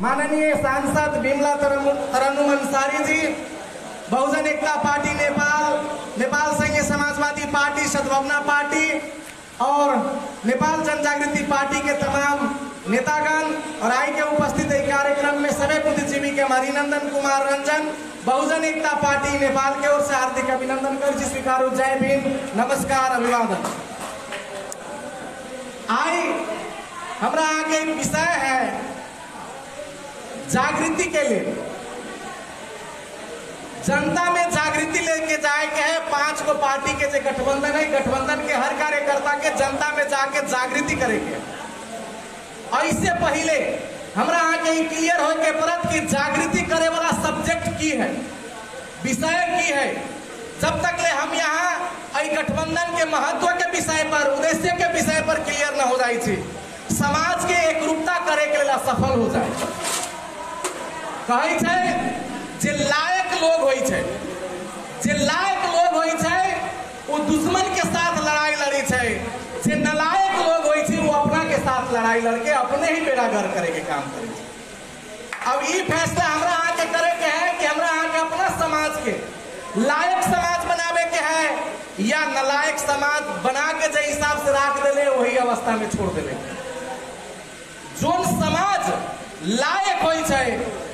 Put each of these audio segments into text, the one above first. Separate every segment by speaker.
Speaker 1: माननीय सांसद बिमला तरन्नुम अंसारी जी, बहुजन एकता पार्टी नेपाल, नेपाल संघीय समाजवादी पार्टी, सद्भावना पार्टी और नेपाल जनजागृति पार्टी के तमाम नेतागण और आई के उपस्थित कार्यक्रम में सभी बुद्धिजीवी के हरिनंदन कुमार रंजन, बहुजन एकता पार्टी नेपाल के ओर से हार्दिक अभिनंदन कर स्वीकार। जय भीम, नमस्कार, अभिवादन। आई हमारा आगे एक विषय है जागृति के लिए, जनता में जागृति लेके जाए के है। 5 गो पार्टी के जो गठबंधन है, गठबंधन के हर कार्यकर्ता के जनता में जाके जागृति करेंगे। और इससे पहले हमरा आगे क्लियर हो के परत की जागृति करे वाला सब्जेक्ट की है, विषय की है। जब तक ले हम यहाँ गठबंधन के महत्व के विषय पर, उद्देश्य के विषय पर क्लियर न हो जाए, समाज के एकरूपता करे के लिए सफल हो जाए। कहे जे लायक लोग होई छे, जे लायक लोग होई छे वो दुश्मन के साथ लड़ाई लड़ी छे, जे नालायक लोग होई छे वो अपना के साथ लड़ाई लड़के अपने ही बेड़ा गर्क करे के काम करे छे। अब ये फैसला हमरा आके करे के है कि हमरा आके अपना समाज के लायक समाज बनावे के है या नालायक समाज बना के जे हिसाब से राख देले वही अवस्था में छोड़ देले। जोन समाज लायक होई छे,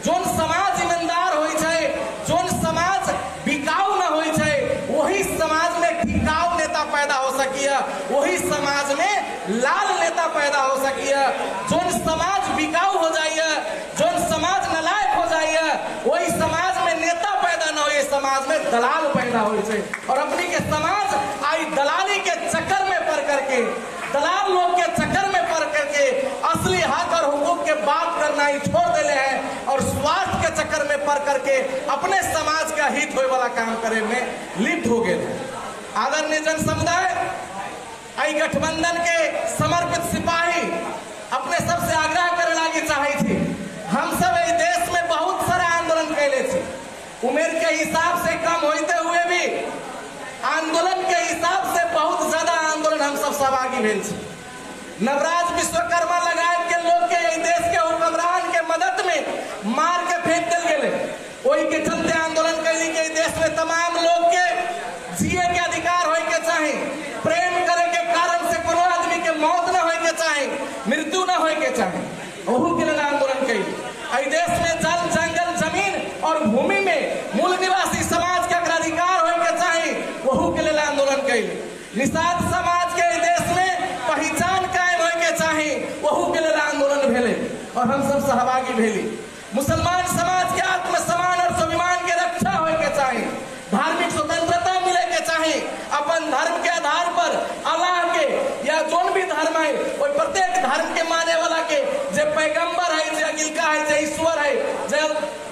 Speaker 1: जोन समाज ईमानदार होई छे, जोन समाज बिकाऊ न होई छे, वही समाज में टिकाऊ नेता पैदा हो सकिया, वही समाज में लाल नेता पैदा हो सकिया। जोन समाज बिकाऊ हो जाइए, जोन समाज नालायक हो जाइए, वही समाज में नेता पैदा न हो, समाज में दलाल पैदा हो छे। और अपनी के समाज आई दलाली के चक्कर में पड़ करके, दलाल लोग के चक्कर में पड़ करके असली हक और हुकूक के बात करना ही छोड़ देले हैं और स्वार्थ के चक्कर में पड़ करके अपने समाज का हित होए वाला काम करे में लिप्त हो गए। आदरणीय जन समुदाय, आई गठबंधन के समर्पित सिपाही अपने सबसे आग्रह करे लागी चाहे थी। हम सब इस देश में बहुत सारा आंदोलन कैले थे, उम्र के हिसाब से कम होते हुए भी आंदोलन के हिसाब से बहुत ज्यादा आंदोलन हम सब सहभागी भेल छी। नवराज विश्वकर्मा लगाए के लोग के देश के हुक्मरान के मदद में मार के फेंक दिल गेले। वही के चलते आंदोलन कैली के देश में तमाम लोग के जिए के अधिकार होए के चाहे, प्रेम करे के कारण से कोनो आदमी के मौत न होए के चाहे, मृत्यु न होए के चाहे, वहू के लिए आंदोलन कैली। आई देश में जल, जंगल, जमीन और भूमि में मूल निवासी समाज के अधिकार होए के चाहे, वहू के लिए आंदोलन कैली। निषाद समाज के देश में पहचान कायम होए के चाहे, वहू के लिए आंदोलन भेले और हम सब सहभागी भेली। मुसलमान समाज के आत्मसम्मान और स्वाभिमान के रक्षा होए के चाहे, धार्मिक स्वतंत्रता मिले के चाहे, अपन धर्म के आधार पर अल्लाह के या जोन भी धर्म है वो प्रत्येक धर्म के माने वाला के जे पैगंबर है, जे अगिलका है, जे ईश्वर है, जे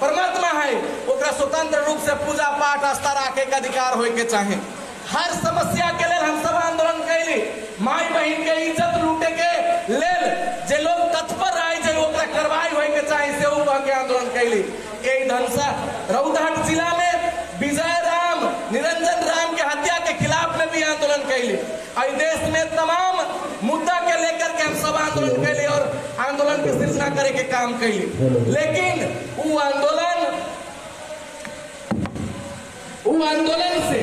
Speaker 1: परमात्मा है, ओकरा स्वतंत्र रूप से पूजा पाठ आस्था रखे के अधिकार होए के चाहे। हर समस्या के लिए हम सब आंदोलन कैली। माई बहन के इज्जत लूटे के लेल जे लोग तत्पर रहे जे ओकरा कार्रवाई होए के चाहे से उ के आंदोलन कैली। यही धनसा रौदहट जिला में विजय राम, निरंजन राम के हत्या के खिलाफ में भी आंदोलन कैली। आई देश में तमाम मुद्दा के लेकर के हम सब आंदोलन कैली और आंदोलन के सिलसिला करे के काम कैली। लेकिन वो आंदोलन से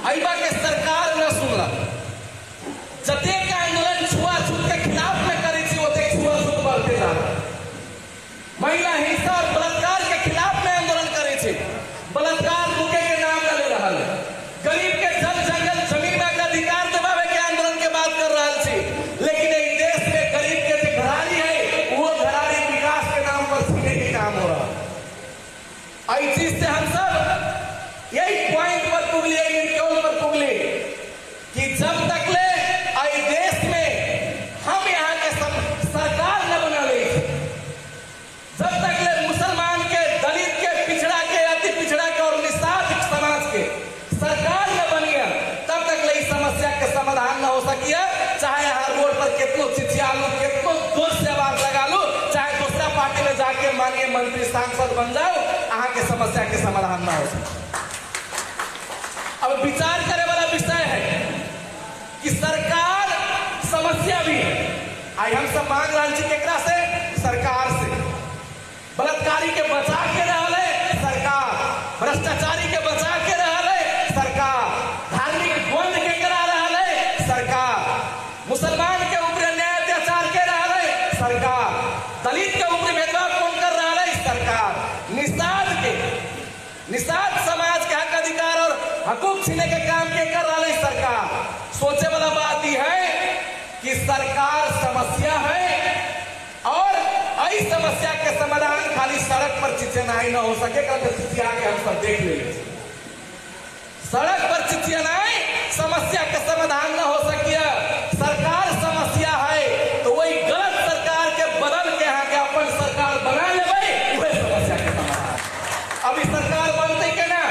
Speaker 1: आईबा के सरकार न सुनला। जते के आंदोलन छुआछूत के खिलाफ में करे छी, ओते छुआछूत बढ़ते जा रहा। महिला हिंसा और बलात्कार के खिलाफ में आंदोलन करे छी, बलात्कार रुके के नाम न ले रहा है। गरीब के जल, जंगल, जमीन का अधिकार दिवावे के आंदोलन के बात कर रहा छी। लेकिन इस देश में गरीब के जो घरारी है वो घरारी विकास के नाम पर छीने के काम हो रहा है। इस चीज से हम सब यही पॉइंट पर पुगली, पर पुगली कि जब तक ले आई देश में हम यहाँ के सरकार न बना ले, जब तक ले मुसलमान के, दलित के, पिछड़ा के, अति पिछड़ा के और निषाद समाज के सरकार न बनिया, तब तक ले इस समस्या के समाधान न हो सकिया। चाहे हर रोड पर कितनो चिचिया लो, कितनो जोर से आवाज लगा लो, चाहे दूसरा पार्टी में जाके माननीय मंत्री सांसद बन जाओ, यहाँ के समस्या के समाधान न हो सके। अब विचार करे वाला विषय है कि सरकार समस्या भी है। आई हम सब मांग रहा छी केकरा से, सरकार। दलित के ऊपर भेदभाव कौन कर रहा है? सरकार। निषाद समाज के हक अधिकार और हकूक छीने के काम के कर रहा है सरकार। सोचे वाला बात यह है कि सरकार समस्या है और इस समस्या के समाधान खाली सड़क पर चिचियानाई न हो सकेगा तो चिचिया के हम सब देख ले। सड़क पर चिचियानाई समस्या के समाधान न हो सकिया। सरकार समस्या है तो वही गलत सरकार के बदल के यहाँ के अपन सरकार बना ले वही समस्या के समाधान। अभी सरकार बनते के ना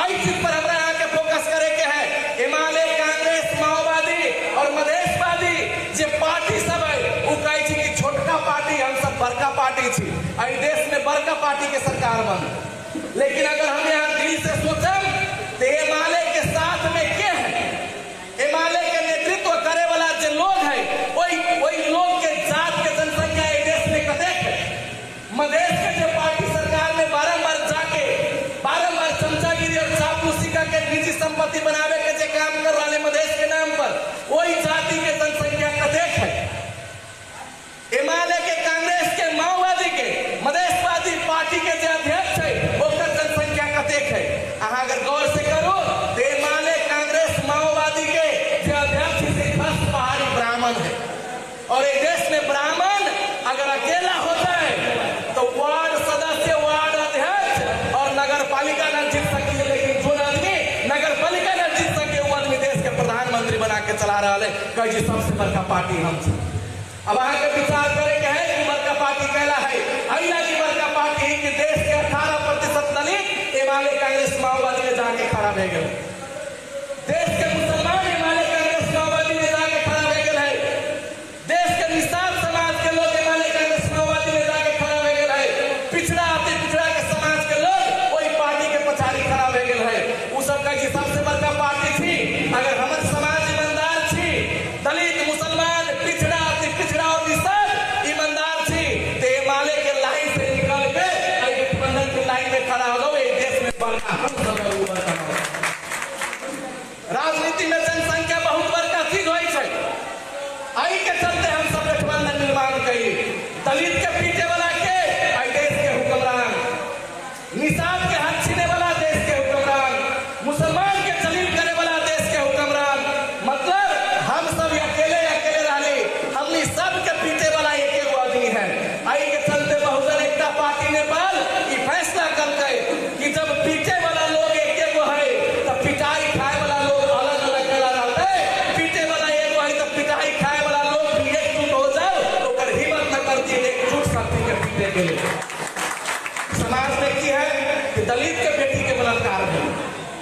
Speaker 1: इस चीज पर हमरा यहाँ के फोकस करे के है। हिमालय कांग्रेस माओवादी और मधेशवादी जे पार्टी सब है वो कहे कि छोटका पार्टी हम सब बड़का पार्टी थी देश में बड़का पार्टी के सरकार बन। लेकिन अगर हम यहाँ दिल से सोचम तो हिमालय के साथ में क्या है? हिमालय के नेतृत्व करे वाला जो लोग है वही लोग के जात के जनसंख्या देश में कतेक है। मधेश के जो पार्टी सरकार में बारम्बार जाके बारम्बार चमचागिरी और चापलूसी का के निजी संपत्ति बनावे के जो काम कर वाले मधेश के नाम पर वही जाति के जनसंख्या कतेक है। हिमालय के कांग्रेस के माओवादी के मधेशवादी पार्टी के जो अध्यक्ष है उसका जनसंख्या कतेक है? अगर गौर से करो तो हिमालय कांग्रेस माओवादी के जो अध्यक्ष से 10 पहाड़ी ब्राह्मण है और एक देश में ब्राह्मण अगर अकेला होता है तो वार्ड सदस्य वार्ड अध्यक्ष और नगर पालिका न जीत सके। लेकिन जो आदमी नगर पालिका न जीत सके वो आदमी देश के प्रधानमंत्री बना के चला रहा है कही सबसे बड़का पार्टी हम छी। अब अहाँ के विचार करे के है कि बड़का पार्टी कहला है अहिला की बड़का पार्टी कि देश के 18% दलित हिमालय कांग्रेस माओवादी में जाके खड़ा रह गए। देश के मुसलमान हिमालय कांग्रेस माओवादी में जाके खड़ा रह गए है। देश के निषाद समाज के लोग हिमालय कांग्रेस माओवादी में जाके खड़ा रह गए है। पिछड़ा अति पिछड़ा के समाज के लोग वही पार्टी के पछाड़ी खड़ा रह गए है। वो सब कहे सबसे बड़का पार्टी थी। अगर हमारे समाज ईमानदार थी दलित मुसलमान पिछड़ा अति पिछड़ा और निषाद ईमानदार थी तो हिमालय के लाइन से निकल के गठबंधन की लाइन में खड़ा हो गए। देश में राजनीति में जनसंख्या बहुत बड़का चीज हो के चलते हम सब गठबंधन निर्माण करी। दलित के पीछे वाला के देश के हुक्मरान, निषाद के हाथ छीने वाला देश के हुक्मरान, मुसलमान के जलील करे वाला देश के हुक्मरान। मतलब हम सब अकेले अकेले रहे हमने सब के पीछे वाला एक आदमी है। आई के चलते बहुजन एकता पार्टी नेपाल ये फैसला करके कि जब पीछे वाला लोग एक है तब पिटाई खाए वाला लोग अलग अलग करा रहते पीछे वाला एक है तब पिटाई खाए वाला लोग भी एकजुट हो जाओ तो कर हिम्मत न करती एकजुट शक्ति के पीछे के लिए। समाज में की है कि दलित के बेटी के बलात्कार है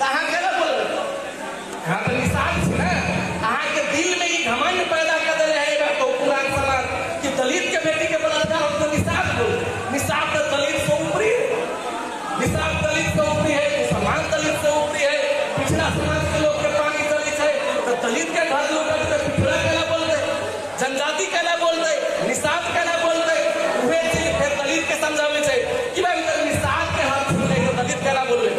Speaker 1: कहाँ के ना बोल हाँ तो निषाद थी ना अहाँ के दिल में ये घमंड पैदा कर दे रहेगा तो पुरान समाज कि दलित के बेटी के बलात्कार तो निषाद बोल। निषाद तो दलित से ऊपरी है। निषाद दलित से ऊपरी है, मुसलमान दलित से ऊपरी है, पिछड़ा समाज के लोग के पानी दलित है तो दलित के घर लोग पिछड़ा कहना बोल रहे, जनजाति कहना बोल रहे, निषाद कहना बोल रहे। वे चीज फिर दलित के समझावे छे कि भाई निषाद के हाथ छीने तो दलित कहना बोल रहे,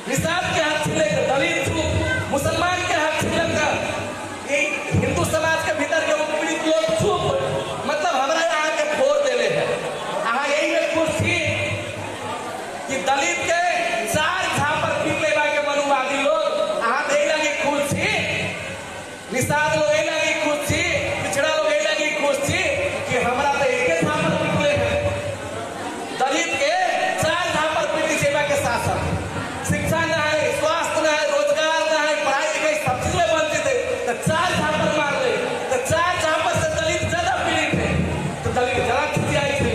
Speaker 1: निषाद के हाथ छीने तो दलित छू, मुसलमान के हाथ छीने का हिंदू समाज के भीतर के पीड़ित लोग छूप। मतलब हमारा यहाँ के फोड़ देले है। अहाँ यही में खुश थी कि दलित के 4 झापर पीट लेवा के मनुवादी लोग अहाँ दे लगी खुश थी, निषाद लोग यही लगी खुश थी, पिछड़ा लोग यही लगी खुश थी कि हमारा तो एक झापर पीट ले है। दलित के 4 झापर पीटी सेवा के साथ साथ शिक्षा न है, स्वास्थ्य न है, रोजगार न है, पढ़ाई लिखाई सब चीज में वंचित है तो 4 झापर मार दे तो 4 झापर से दलित ज्यादा पीड़ित है तो दलित जरा खिसियाई थे।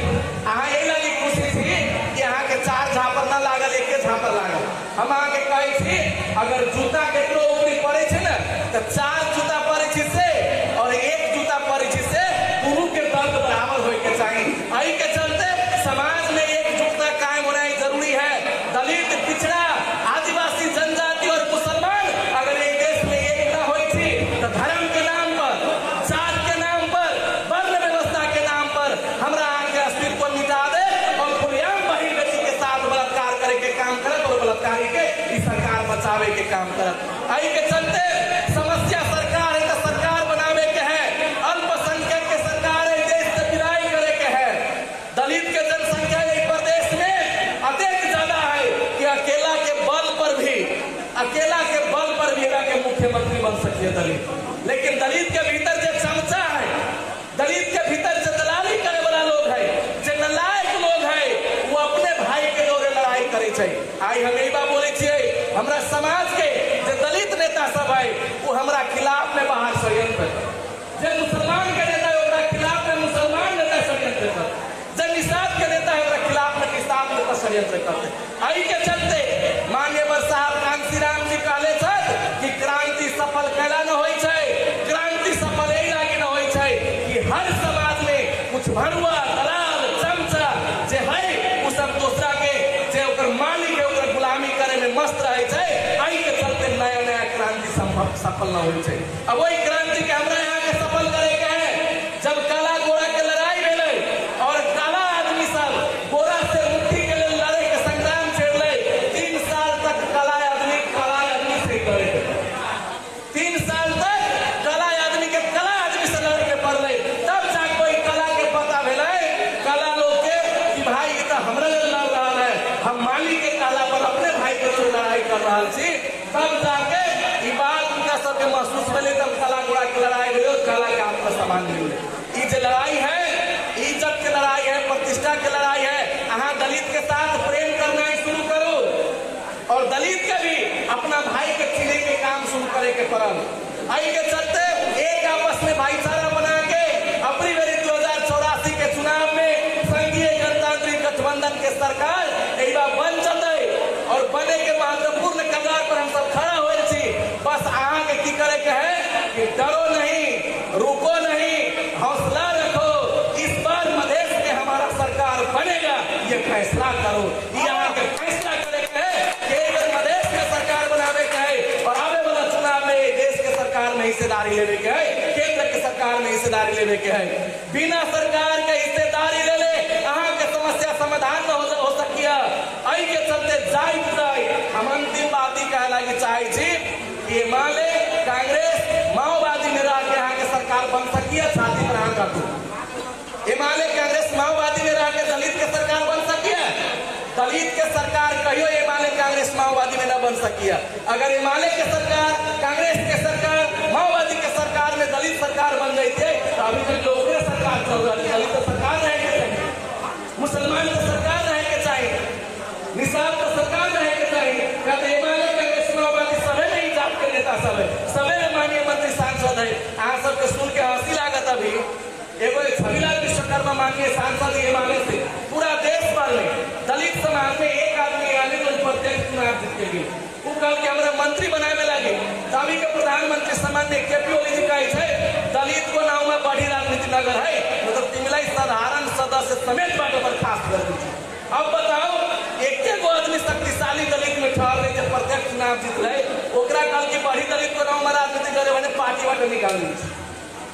Speaker 1: अहाँ यही लगी खुशी थी कि अहाँ के 4 झापर न लागल एक झापर लागल। हम अहाँ के कहे थी अगर जूता केकरो ऊपरी पड़े छे ना तो 4 जूता पड़े छे से और 1 जूता पड़े छे से दोनों के दर्द बराबर होए के चाहिए। आई के चलते समाज में एकजुटता कायम होना जरूरी है। दलित पिछड़ा आदिवासी जनजाति और मुसलमान अगर एक देश में एक न हुई थी तो धर्म के नाम पर, जात के नाम पर, वर्ण व्यवस्था के नाम पर हमरा के अस्तित्व मिटा दे और खुलेआम बहिन बेटी के साथ बलात्कार करे के काम करत और बलात्कारी के इस सरकार बचावे के काम करत। आई आई हम यही बात बोले छे, हमरा समाज के जो दलित नेता सब है वो हमरा खिलाफ में बाहर षड्यंत्र कर, जो मुसलमान के नेता है ओकरा खिलाफ में मुसलमान नेता षड्यंत्र कर, जो निषाद के नेता है ओकरा खिलाफ में निषाद नेता षड्यंत्र करते। आई के चलते माननीय साहब कांसी राम जी कहले कि क्रांति सफल कैला न होई छै, क्रांति सफल एहि लागी न होई छै कि हर समाज में कुछ भरुआ दलाल चमचा जे है उ सब दूसरा के जे ओकर मालिक है ओकर गुलामी करे में मस्त रहे छै। आई के चलते नया नया क्रांति सफल न होई छै। अब वही क्रांति के हमरा यहाँ के सफल करे के है। जब काला गोरा के लड़ाई भेले और काला आदमी सब गोरा से मुक्ति के लिए लड़े के संग्राम छेड़ले, 3 साल तक काला आदमी से करे, 3 साल तक काला आदमी के काला आदमी से लड़ के पड़ले। तब जाके कोई काला के पता भेले काला लोग के कि भाई ये तो हमरा लड़ रहा है, हम मालिक के काला पर अपने भाई के लड़ाई कर रहा छी। तब जाके ये बात उनका सबके महसूस भेले, तब काला गोरा के लड़ाई भेले, काला के आपका सामान मिले। ये जो लड़ाई है इज्जत के लड़ाई है, प्रतिष्ठा के लड़ाई है। अहाँ दलित के साथ प्रेम करना ही शुरू करो और दलित के भी अपना भाई के छीने के काम शुरू करे के पड़ल। आई के चलते एक आपस में भाईचारा बना के अपनी बेरी 2084 के चुनाव में संघीय गणतांत्रिक गठबंधन के सरकार एक बार बन जते और बने के महत्वपूर्ण कगार पर हम सब खड़ा हुए छी। बस अहाँ के की करे के है कि डरो नहीं, रुको नहीं, हौसला रखो। इस बार मधेश में हमारा सरकार बनेगा, ये फैसला करो। यहाँ के फैसला करे के है कि अगर मधेश में सरकार बनावे के है और आने वाला चुनाव में देश के सरकार में हिस्सेदारी लेवे के है, केंद्र के सरकार में हिस्सेदारी लेवे के है। बिना सरकार के हिस्सेदारी ले ले अहाँ के समस्या समाधान न हो सकिया। आई के चलते जाय हम अंतिम बात ही कहे लगे चाहे छी कि माले कांग्रेस माओवादी में रह के यहाँ के सरकार बन सकिए, छाती पर हाथ रखो। हिमालय कांग्रेस माओवादी में रह के दलित के सरकार बन सकिए, दलित के सरकार कहियो हिमालय कांग्रेस माओवादी में न बन सकिए। अगर हिमालय के सरकार कांग्रेस के सरकार माओवादी के सरकार में दलित सरकार बन जाती तो अभी तक लोग सरकार चल रहा है। दलित सरकार रहे के चाहिए, मुसलमान की सरकार रहे के चाहिए, निषाद का सरकार रहे के चाहिए। कहते हिमालय कांग्रेस माओवादी सभी नहीं जात के नेता सब है, सभी माननीय मंत्री सांसद है। आप सबके सुन के हंसी लागत। अभी एगो छविलाल विश्वकर्मा माननीय सांसद हिमालय से पूरा देश भर में दलित समाज में एक आदमी आने तो प्रत्यक्ष चुनाव जीत के लिए वो कल के हमारे मंत्री बनाने लगे। तभी के प्रधानमंत्री सामान्य केपी ओली जी कहे थे दलित को नाम में बड़ी राजनीति नगर है, मतलब तिमलाई साधारण सदस्य समेत बात बर्खास्त कर दी। अब बताओ एक आदमी शक्तिशाली दलित में ठहर रहे थे, प्रत्यक्ष चुनाव जीत रहे, ओकरा कल की बड़ी दलित को नाम में राजनीति करे पार्टी वाटे निकाल दी।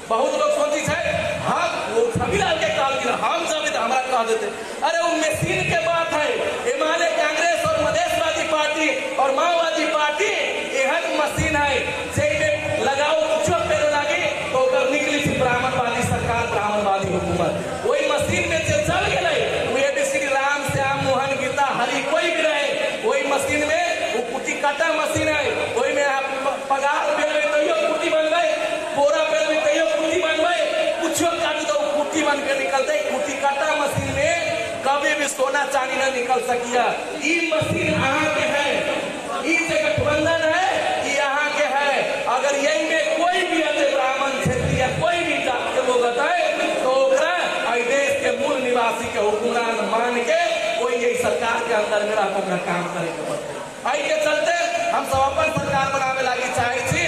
Speaker 1: बहुत लोग सोची है हाँ वो छविलाल के काल की हम सब हमारा कह देते। अरे वो मशीन के बात है। हिमालय कांग्रेस और मधेशवादी पार्टी और माओवादी पार्टी एहन मशीन है जे लगाओ कुछ पेड़ लगे तो निकली थी ब्राह्मणवादी सरकार, ब्राह्मणवादी हुकूमत। वही मशीन में जो चल गए वो एबीसीडी राम श्याम मोहन गीता हरि कोई भी रहे, वही मशीन में वो कुटी काटा मशीन है। वही में आप पगार पेड़ में तो कुटी बन गए, बोरा पेड़ में कुटी बन के निकलते। कुटी काटा मशीन में कभी भी सोना चांदी न निकल सकिया। ये मशीन यहाँ के है, ये गठबंधन है, ये यहाँ के है। अगर यही में कोई भी अन्य ब्राह्मण क्षेत्रीय या कोई भी जात के लोग है तो देश के मूल निवासी के हुक्मरान मान के कोई यही सरकार के अंदर में रह काम करे के पड़ते। आई के चलते हम सब अपन सरकार बनावे लगी चाहे छी